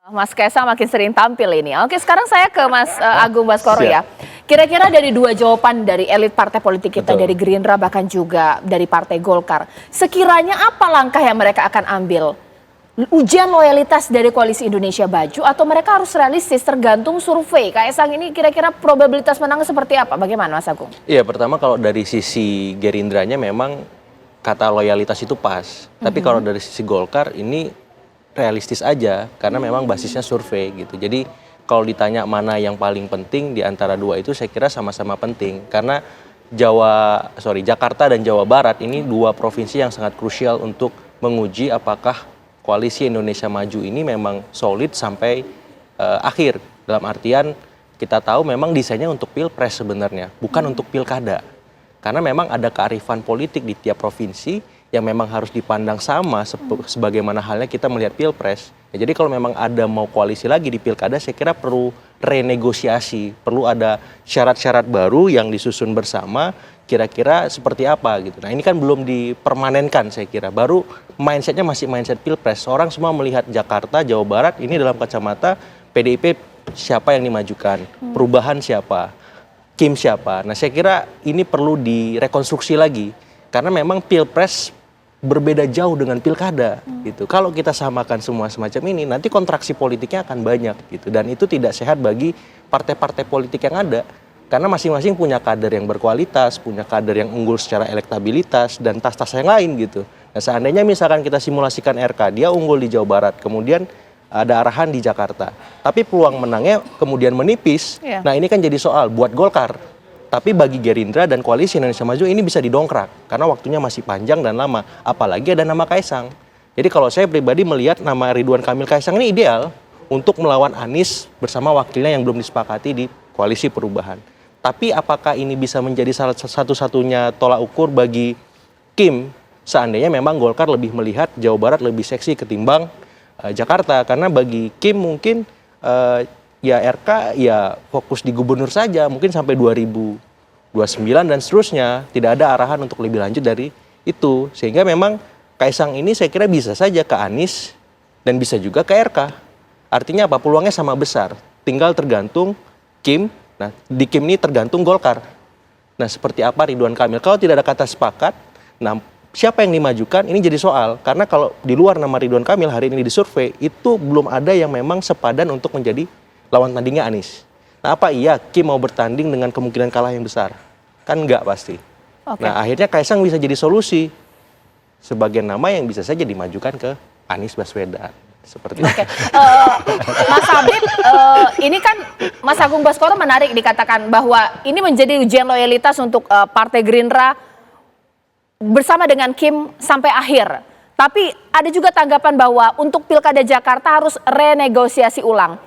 Mas Kaisang makin sering tampil ini. Oke, sekarang saya ke Mas Agung Baskoro ya. Kira-kira dari dua jawaban dari elit partai politik kita, dari Gerindra bahkan juga dari Partai Golkar, sekiranya apa langkah yang mereka akan ambil? Ujian loyalitas dari Koalisi Indonesia Maju atau mereka harus realistis tergantung survei? Kaisang ini kira-kira probabilitas menang seperti apa? Bagaimana Mas Agung? Iya, pertama kalau dari sisi Gerindranya memang kata loyalitas itu pas. Tapi kalau dari sisi Golkar ini realistis aja karena memang basisnya survei gitu. Jadi kalau ditanya mana yang paling penting di antara dua itu saya kira sama-sama penting karena Jakarta dan Jawa Barat ini dua provinsi yang sangat krusial untuk menguji apakah Koalisi Indonesia Maju ini memang solid sampai akhir. Dalam artian kita tahu memang desainnya untuk pilpres sebenarnya, bukan untuk pilkada. Karena memang ada kearifan politik di tiap provinsi yang memang harus dipandang sama sebagaimana halnya kita melihat pilpres. Ya, jadi kalau memang ada mau koalisi lagi di pilkada, saya kira perlu renegosiasi, perlu ada syarat-syarat baru yang disusun bersama, kira-kira seperti apa gitu. Nah ini kan belum dipermanenkan saya kira, baru mindsetnya masih mindset pilpres. Orang semua melihat Jakarta, Jawa Barat ini dalam kacamata PDIP siapa yang dimajukan, perubahan siapa, Kim siapa. Nah saya kira ini perlu direkonstruksi lagi, karena memang pilpres berbeda jauh dengan pilkada gitu. Kalau kita samakan semua semacam ini, nanti kontraksi politiknya akan banyak gitu, dan itu tidak sehat bagi partai-partai politik yang ada, karena masing-masing punya kader yang berkualitas, punya kader yang unggul secara elektabilitas dan tas-tas yang lain gitu. Nah seandainya misalkan kita simulasikan RK, dia unggul di Jawa Barat, kemudian ada arahan di Jakarta, tapi peluang menangnya kemudian menipis. Nah ini kan jadi soal buat Golkar. Tapi bagi Gerindra dan Koalisi Indonesia Maju ini bisa didongkrak karena waktunya masih panjang dan lama, apalagi ada nama Kaisang. Jadi kalau saya pribadi melihat nama Ridwan Kamil Kaisang ini ideal untuk melawan Anies bersama wakilnya yang belum disepakati di Koalisi Perubahan. Tapi apakah ini bisa menjadi salah satu-satunya tolak ukur bagi Kim seandainya memang Golkar lebih melihat Jawa Barat lebih seksi ketimbang Jakarta, karena bagi Kim mungkin ya RK ya fokus di gubernur saja mungkin sampai 2029 dan seterusnya, tidak ada arahan untuk lebih lanjut dari itu, sehingga memang Kaisang ini saya kira bisa saja ke Anies dan bisa juga ke RK. Artinya apa, peluangnya sama besar, tinggal tergantung Kim. Nah di Kim ini tergantung Golkar. Nah seperti apa Ridwan Kamil, kalau tidak ada kata sepakat, nah siapa yang dimajukan ini jadi soal, karena kalau di luar nama Ridwan Kamil hari ini di survei itu belum ada yang memang sepadan untuk menjadi lawan tandingnya Anies. Nah apa iya Kim mau bertanding dengan kemungkinan kalah yang besar? Kan enggak pasti. Nah akhirnya Kaisang bisa jadi solusi sebagai nama yang bisa saja dimajukan ke Anies Baswedan. Seperti itu. Mas Habib, ini kan Mas Agung Baskoro menarik dikatakan bahwa ini menjadi ujian loyalitas untuk Partai Gerindra bersama dengan Kim sampai akhir. Tapi ada juga tanggapan bahwa untuk Pilkada Jakarta harus renegosiasi ulang.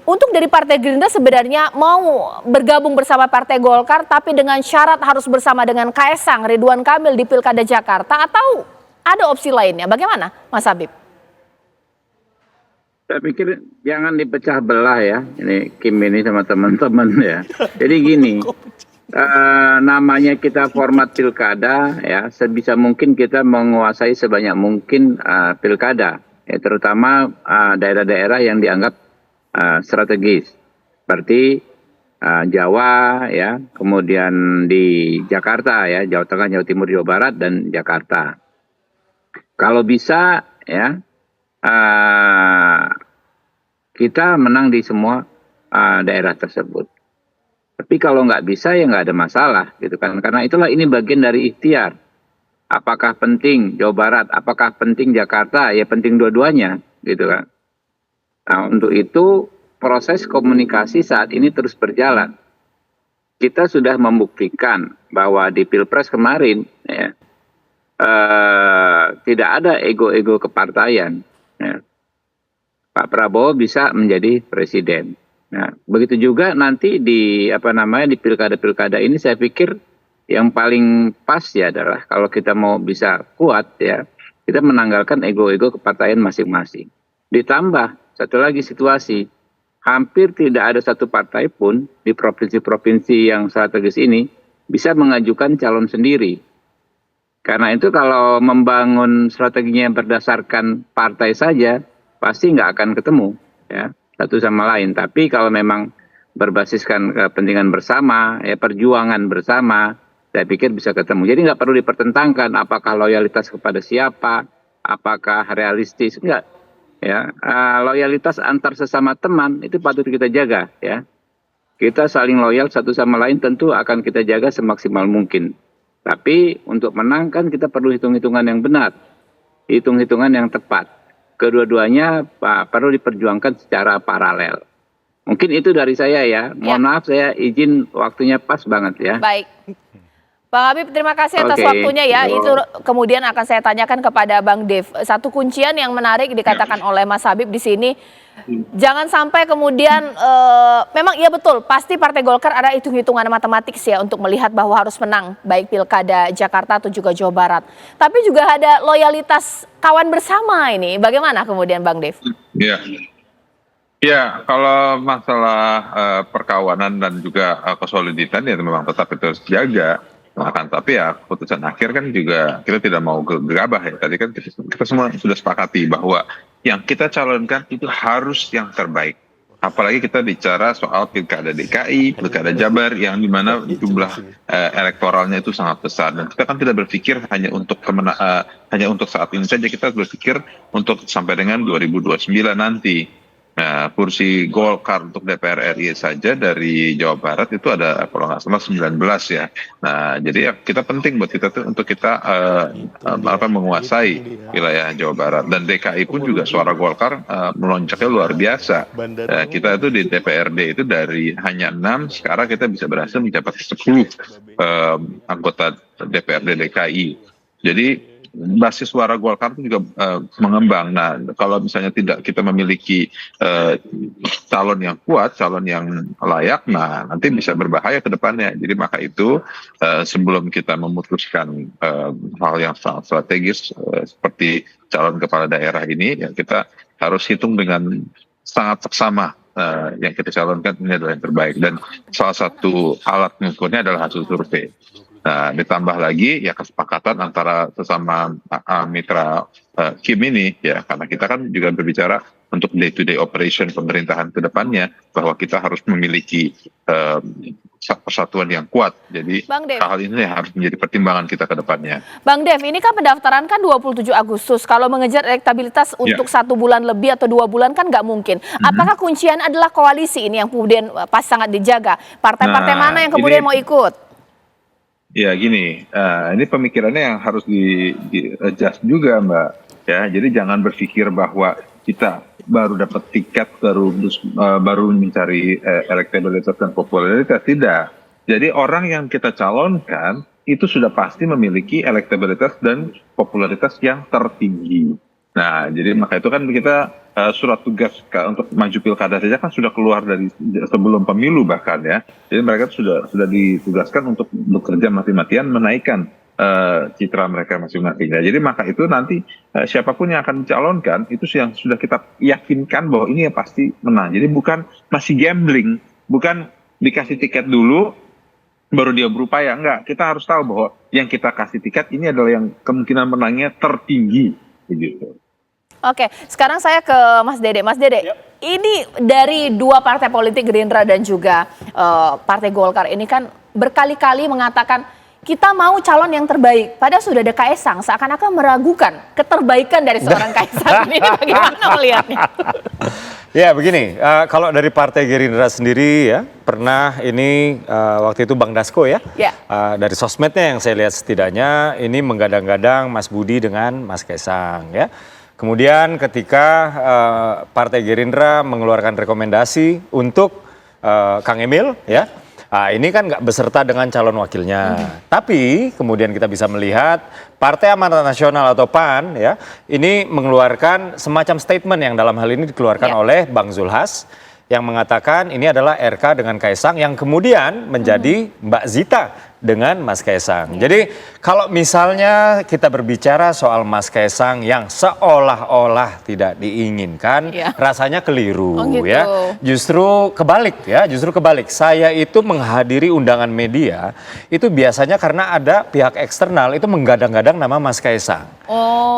Untuk dari Partai Gerindra sebenarnya mau bergabung bersama Partai Golkar tapi dengan syarat harus bersama dengan Kaisang, Ridwan Kamil di Pilkada Jakarta, atau ada opsi lainnya? Bagaimana Mas Habib? Saya pikir jangan dipecah belah ya, ini Kim ini sama teman-teman ya. Jadi gini, namanya kita format pilkada ya, sebisa mungkin kita menguasai sebanyak mungkin pilkada, ya, terutama daerah-daerah yang dianggap strategis seperti Jawa ya, kemudian di Jakarta ya, Jawa Tengah, Jawa Timur, Jawa Barat dan Jakarta. Kalau bisa ya kita menang di semua daerah tersebut. Tapi kalau nggak bisa ya nggak ada masalah gitu kan, karena itulah ini bagian dari ikhtiar. Apakah penting Jawa Barat, apakah penting Jakarta? Ya penting dua-duanya gitu kan. Nah, untuk itu proses komunikasi saat ini terus berjalan. Kita sudah membuktikan bahwa di Pilpres kemarin ya, tidak ada ego-ego kepartaian. Ya. Pak Prabowo bisa menjadi presiden. Nah, begitu juga nanti di di pilkada-pilkada ini saya pikir yang paling pas ya adalah kalau kita mau bisa kuat ya, kita menanggalkan ego-ego kepartaian masing-masing. Ditambah satu lagi situasi, hampir tidak ada satu partai pun di provinsi-provinsi yang strategis ini bisa mengajukan calon sendiri. Karena itu kalau membangun strateginya berdasarkan partai saja, pasti nggak akan ketemu. ya, satu sama lain. Tapi kalau memang berbasiskan kepentingan bersama, ya perjuangan bersama, saya pikir bisa ketemu. Jadi nggak perlu dipertentangkan apakah loyalitas kepada siapa, apakah realistis, enggak. Ya, loyalitas antar sesama teman itu patut kita jaga, ya. Kita saling loyal satu sama lain tentu akan kita jaga semaksimal mungkin. Tapi untuk menang kan kita perlu hitung-hitungan yang benar, hitung-hitungan yang tepat. Kedua-duanya perlu diperjuangkan secara paralel. Mungkin itu dari saya ya. Mohon maaf saya izin waktunya pas banget ya. Baik. Bang Habib, terima kasih atas waktunya ya. Itu kemudian akan saya tanyakan kepada Bang Dev. Satu kuncian yang menarik dikatakan oleh Mas Habib di sini, jangan sampai kemudian, memang iya betul, pasti Partai Golkar ada hitung-hitungan matematik ya untuk melihat bahwa harus menang, baik Pilkada Jakarta atau juga Jawa Barat. Tapi juga ada loyalitas kawan bersama ini. Bagaimana kemudian Bang Dev? Ya, ya kalau masalah perkawanan dan juga kesoliditan ya memang tetap itu harus dijaga. Akan tapi ya keputusan akhir kan juga kita tidak mau gegabah ya. Tadi kan kita semua sudah sepakati bahwa yang kita calonkan itu harus yang terbaik. Apalagi kita bicara soal Pilkada DKI, Pilkada Jabar yang dimana jumlah elektoralnya itu sangat besar. Dan kita kan tidak berpikir hanya untuk hanya untuk saat ini saja, kita berpikir untuk sampai dengan 2029 nanti. Nah, kursi Golkar untuk DPR RI saja dari Jawa Barat itu ada kalau nggak salah 19 ya. Nah, jadi ya kita penting buat kita tuh untuk kita menguasai wilayah Jawa Barat, dan DKI pun juga suara Golkar melonjaknya luar biasa. Kita itu di DPRD itu dari hanya 6 sekarang kita bisa berhasil mencapai 10 anggota DPRD DKI. Jadi basis suara Golkar itu juga mengembang. Nah, kalau misalnya tidak kita memiliki calon yang kuat, calon yang layak, nah nanti bisa berbahaya ke depannya. Jadi maka itu sebelum kita memutuskan hal yang sangat strategis seperti calon kepala daerah ini, ya kita harus hitung dengan sangat seksama. Yang kita calonkan ini adalah yang terbaik, dan salah satu alat mengukurnya adalah hasil survei. Nah, ditambah lagi ya kesepakatan antara sesama mitra Kim ini ya, karena kita kan juga berbicara untuk day to day operation pemerintahan ke depannya, bahwa kita harus memiliki persatuan yang kuat. Jadi hal ini harus menjadi pertimbangan kita ke depannya. Bang Dev, ini kan pendaftaran kan 27 Agustus. Kalau mengejar elektabilitas untuk 1 bulan lebih atau 2 bulan kan nggak mungkin. Apakah kuncian adalah koalisi ini yang kemudian pas sangat dijaga? Partai-partai mana yang kemudian mau ikut? Ya gini, ini pemikirannya yang harus di-adjust juga Mbak. Ya, jadi jangan berpikir bahwa kita baru dapat tiket baru mencari elektabilitas dan popularitas, tidak. Jadi orang yang kita calonkan itu sudah pasti memiliki elektabilitas dan popularitas yang tertinggi. Nah, jadi maka itu kan kita surat tugas untuk maju pilkada saja kan sudah keluar dari sebelum pemilu bahkan ya. Jadi mereka sudah ditugaskan untuk bekerja mati-matian menaikkan citra mereka masing-masing. Nah, jadi maka itu nanti siapapun yang akan dicalonkan itu yang sudah kita yakinkan bahwa ini ya pasti menang. Jadi bukan masih gambling, bukan dikasih tiket dulu baru dia berupaya, enggak. Kita harus tahu bahwa yang kita kasih tiket ini adalah yang kemungkinan menangnya tertinggi begitu. Oke, sekarang saya ke Mas Dede. Mas Dede, ini dari 2 partai politik Gerindra dan juga Partai Golkar ini kan berkali-kali mengatakan kita mau calon yang terbaik. Padahal sudah ada Kaesang, seakan-akan meragukan keterbaikan dari seorang Kaesang. Ini bagaimana melihatnya? Ya begini, kalau dari Partai Gerindra sendiri ya, pernah ini waktu itu Bang Dasko ya, dari sosmednya yang saya lihat setidaknya ini menggadang-gadang Mas Budi dengan Mas Kaesang ya. Kemudian ketika Partai Gerindra mengeluarkan rekomendasi untuk Kang Emil ya, ini kan nggak beserta dengan calon wakilnya. Tapi kemudian kita bisa melihat Partai Amanat Nasional atau PAN ya, ini mengeluarkan semacam statement yang dalam hal ini dikeluarkan oleh Bang Zulhas yang mengatakan ini adalah RK dengan Kaesang yang kemudian menjadi Mbak Zita dengan Mas Kaisang. Jadi kalau misalnya kita berbicara soal Mas Kaisang yang seolah-olah tidak diinginkan, rasanya keliru ya. Justru kebalik ya, justru kebalik. Saya itu menghadiri undangan media itu biasanya karena ada pihak eksternal itu menggadang-gadang nama Mas Kaisang.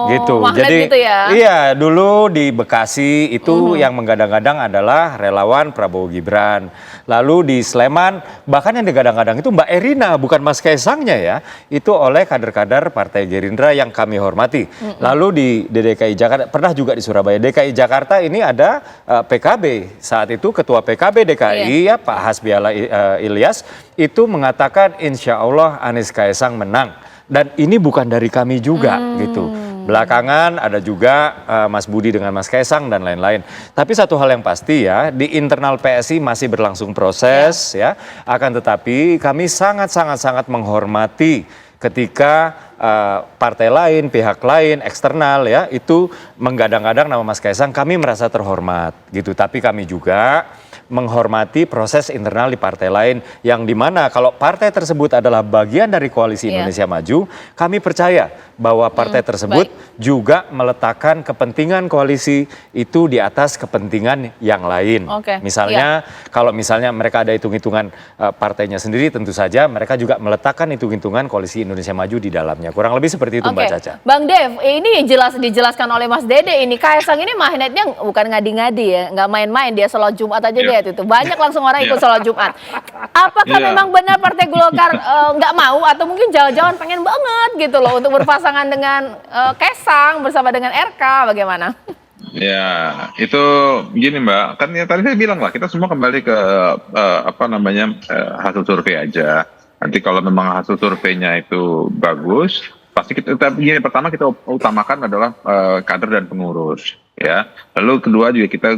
Gitu. Jadi gitu ya? Iya, dulu di Bekasi itu yang menggadang-gadang adalah relawan Prabowo Gibran. Lalu di Sleman bahkan yang digadang-gadang itu Mbak Erina, bukan Mas Kaisangnya ya. Itu oleh kader-kader Partai Gerindra yang kami hormati. Lalu di DKI Jakarta, pernah juga di Surabaya. DKI Jakarta ini ada PKB. Saat itu Ketua PKB DKI ya Pak Hasbiala Ilyas itu mengatakan insya Allah Anies Kaisang menang. Dan ini bukan dari kami juga gitu. Belakangan ada juga Mas Budi dengan Mas Kaisang dan lain-lain. Tapi satu hal yang pasti ya, di internal PSI masih berlangsung proses ya. Akan tetapi kami sangat menghormati ketika partai lain, pihak lain, eksternal ya, itu menggadang-gadang nama Mas Kaisang, kami merasa terhormat gitu. Tapi kami juga menghormati proses internal di partai lain yang dimana kalau partai tersebut adalah bagian dari koalisi Indonesia Maju, kami percaya bahwa partai tersebut juga meletakkan kepentingan koalisi itu di atas kepentingan yang lain. Misalnya kalau misalnya mereka ada hitung-hitungan partainya sendiri, tentu saja mereka juga meletakkan hitung-hitungan koalisi Indonesia Maju di dalamnya. Kurang lebih seperti itu Mbak Caca. Bang Dev, ini dijelaskan oleh Mas Dede ini Kaisang ini magnetnya bukan ngadi-ngadi ya, nggak main-main, dia sholat Jumat aja dia itu. Banyak langsung orang ikut sholat Jumat. Apakah memang benar Partai Golkar nggak mau atau mungkin jangan-jangan pengen banget gitu loh untuk berpasangan dengan Kaisang bersama dengan RK, bagaimana? Ya, itu gini Mbak, kan ya tadi saya bilang lah, kita semua kembali ke hasil survei aja. Nanti kalau memang hasil surveinya itu bagus, pasti kita gini, pertama kita utamakan adalah kader dan pengurus, ya. Lalu kedua juga kita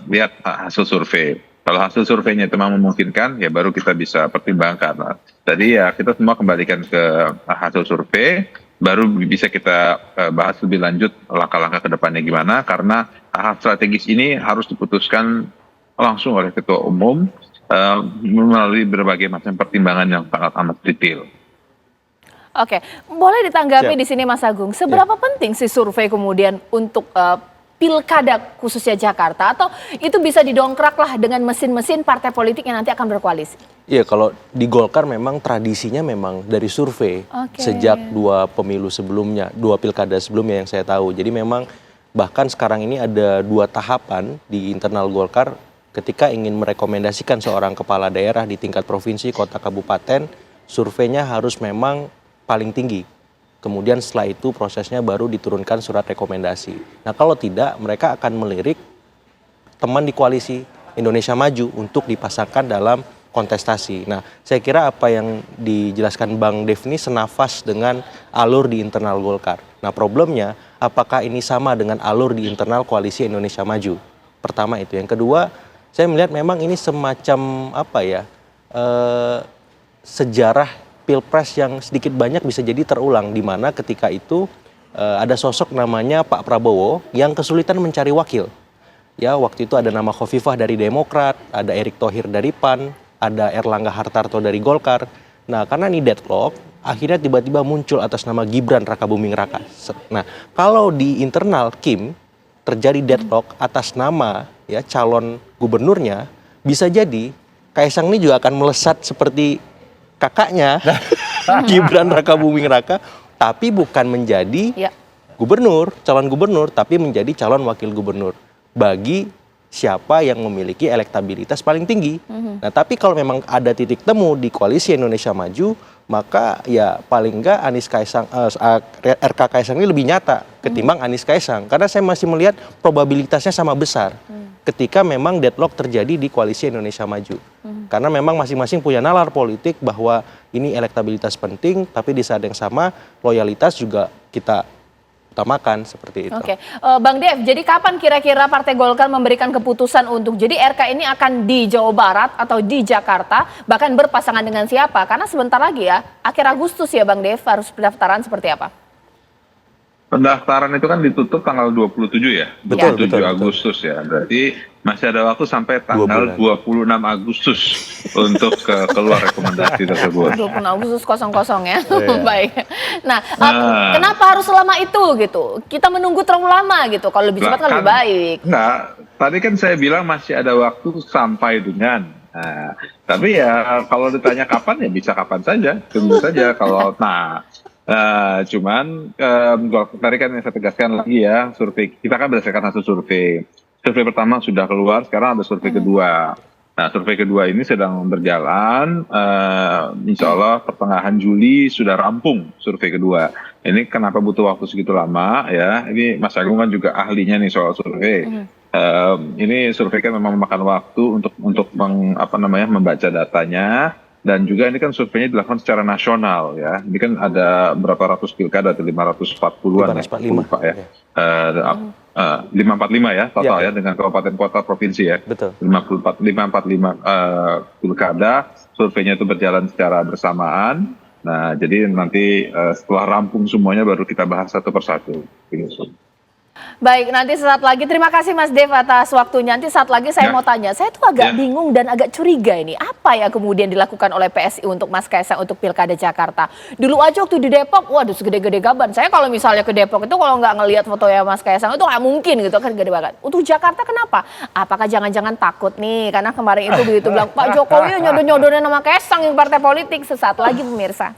lihat hasil survei. Kalau hasil surveinya itu memang memungkinkan, ya baru kita bisa pertimbangkan. Jadi ya kita semua kembalikan ke hasil survei, baru bisa kita bahas lebih lanjut langkah-langkah ke depannya gimana, karena hal strategis ini harus diputuskan langsung oleh Ketua Umum melalui berbagai macam pertimbangan yang sangat amat detail. Oke, boleh ditanggapi di sini Mas Agung, seberapa penting sih survei kemudian untuk pilkada khususnya Jakarta, atau itu bisa didongkrak lah dengan mesin-mesin partai politik yang nanti akan berkoalisi? Iya, kalau di Golkar memang tradisinya memang dari survei sejak 2 pemilu sebelumnya, 2 pilkada sebelumnya yang saya tahu. Jadi memang bahkan sekarang ini ada 2 tahapan di internal Golkar ketika ingin merekomendasikan seorang kepala daerah di tingkat provinsi, kota, kabupaten, surveinya harus memang paling tinggi. Kemudian setelah itu prosesnya baru diturunkan surat rekomendasi. Nah kalau tidak, mereka akan melirik teman di koalisi Indonesia Maju untuk dipasangkan dalam kontestasi. Nah saya kira apa yang dijelaskan Bang Dev ini senafas dengan alur di internal Golkar. Nah problemnya, apakah ini sama dengan alur di internal koalisi Indonesia Maju? Pertama itu. Yang kedua, saya melihat memang ini semacam sejarah Pilpres yang sedikit banyak bisa jadi terulang, di mana ketika itu ada sosok namanya Pak Prabowo yang kesulitan mencari wakil. Ya, waktu itu ada nama Khofifah dari Demokrat, ada Erick Thohir dari PAN, ada Erlangga Hartarto dari Golkar. Nah, karena ini deadlock, akhirnya tiba-tiba muncul atas nama Gibran Rakabuming Raka. Nah, kalau di internal Kim terjadi deadlock atas nama ya calon gubernurnya, bisa jadi Kaisang ini juga akan melesat seperti kakaknya Gibran Rakabuming Raka, tapi bukan menjadi gubernur, calon gubernur, tapi menjadi calon wakil gubernur bagi siapa yang memiliki elektabilitas paling tinggi. Nah tapi kalau memang ada titik temu di koalisi Indonesia Maju, maka ya paling enggak Anies Kaisang, RK Kaisang ini lebih nyata ketimbang Anies Kaisang, karena saya masih melihat probabilitasnya sama besar ketika memang deadlock terjadi di koalisi Indonesia Maju. Karena memang masing-masing punya nalar politik bahwa ini elektabilitas penting, tapi di saat yang sama loyalitas juga kita utamakan, seperti itu. Oke, Bang Dev, jadi kapan kira-kira Partai Golkar memberikan keputusan untuk jadi RK ini akan di Jawa Barat atau di Jakarta, bahkan berpasangan dengan siapa? Karena sebentar lagi ya, akhir Agustus ya Bang Dev, harus pendaftaran seperti apa? Pendaftaran itu kan ditutup tanggal 27 ya, Betul, 27 betul, betul. Agustus ya. Berarti masih ada waktu sampai 2 tanggal bulan. 26 Agustus untuk keluar rekomendasi tersebut. 26 Agustus kosong-kosong ya. Iya. Baik. Nah, Nah. kenapa harus selama itu gitu? Kita menunggu terlalu lama gitu. Kalau lebih cepat kan lebih baik. Enggak, tadi kan saya bilang masih ada waktu sampai dengan. Nah, tapi ya kalau ditanya kapan ya bisa kapan saja, tunggu saja. Kalau cuman tadi kan yang saya tegaskan lagi ya, survei kita kan berdasarkan hasil survei. Survei pertama sudah keluar, sekarang ada survei kedua. Nah, survei kedua ini sedang berjalan. Insya Allah pertengahan Juli sudah rampung survei kedua. Ini kenapa butuh waktu segitu lama ya? Ini Mas Agung kan juga ahlinya nih soal survei. Ini survei kan memang memakan waktu untuk membaca datanya. Dan juga ini kan surveinya dilakukan secara nasional ya. Ini kan ada berapa ratus pilkada, ada 540-an 545. Pak ya. 545 ya total ya, Ya. dengan kabupaten kota provinsi ya. Betul. 545 pilkada, surveinya itu berjalan secara bersamaan. Nah, jadi nanti setelah rampung semuanya baru kita bahas satu persatu. Baik, nanti sesaat lagi. Terima kasih Mas Dev atas waktunya. Nanti saat lagi saya mau tanya. Saya tuh agak bingung dan agak curiga ini. Apa ya kemudian dilakukan oleh PSI untuk Mas Kaisang untuk Pilkada Jakarta? Dulu aja waktu di Depok, waduh segede-gede gaban. Saya kalau misalnya ke Depok itu kalau nggak ngelihat fotonya Mas Kaisang itu nggak mungkin gitu kan, gede banget. Untuk Jakarta kenapa? Apakah jangan-jangan takut nih? Karena kemarin itu begitu bilang Pak Jokowi nyodor-nyodorin nama Kaisang yang partai politik. Sesaat lagi pemirsa.